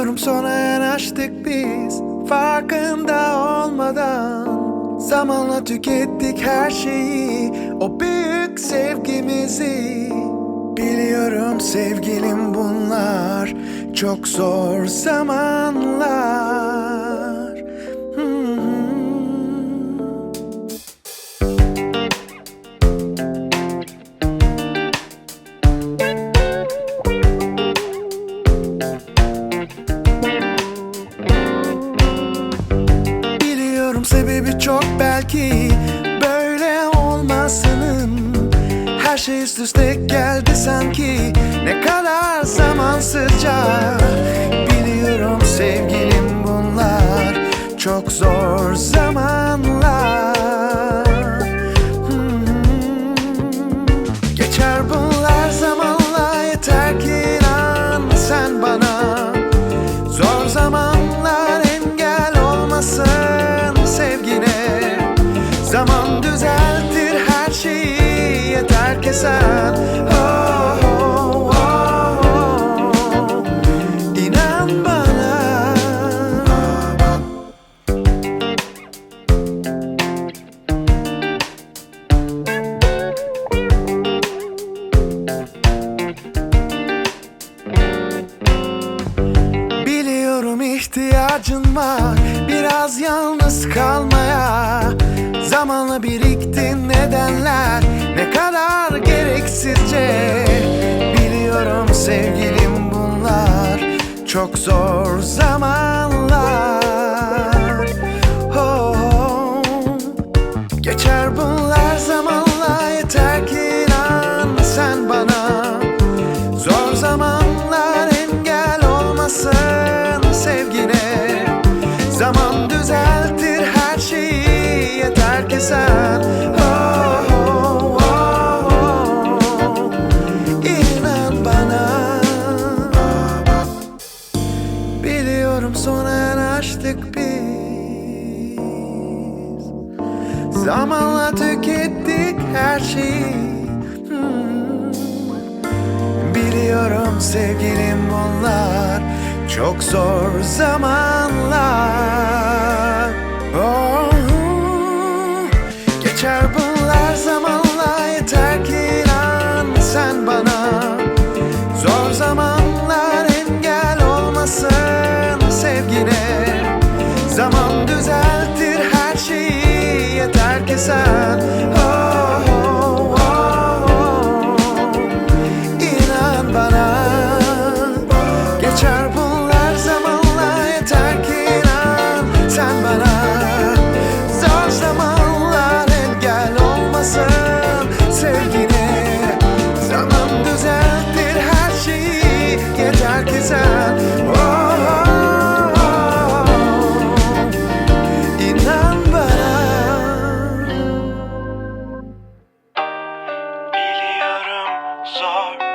Biliyorum sona yanaştık biz, farkında olmadan. Zamanla tükettik her şeyi, o büyük sevgimizi. Biliyorum sevgilim, bunlar çok zor zamanlar. Biliyorum sebebi çok, belki böyle olmasının. Her şey üst üste geldi sanki, ne kadar zamansızca. Biliyorum sevgilim, bunlar çok zor zamanlar. Geçer bunlar zamanla, yeter ki inan sen bana. Zor zamanlar engel olmasın sevgine. Zaman düzeltir her şeyi, yeter ki sen inan bana. Biliyorum ihtiyacın var biraz yalnız kalmaya. Zamanla birikti nedenler, ne kadar gereksizce. Biliyorum sevgilim, bunlar çok zor zamanlar. Geçer bunlar zamanla, yeter ki inan sen bana. Zor zamanlar engel olmasın sevgine. Zaman düzeltir her şeyi, yeter ki sen inan bana. Biliyorum sona yanaştık biz, zamanla tükettik her şeyi. Biliyorum sevgilim, bunlar çok zor zamanlar. Geçer bunlar zamanla, yeter ki inan sen bana. Zor zamanlar engel olmasın sevgine. Zaman düzeltir her şeyi, yeter ki sen inan bana. Geçer bunlar zamanla, yeter ki inan sen bana. Zor zamanlar engel olmasın sevgine. Zaman düzeltir her şeyi, yeter ki sen inan bana. Biliyorum zor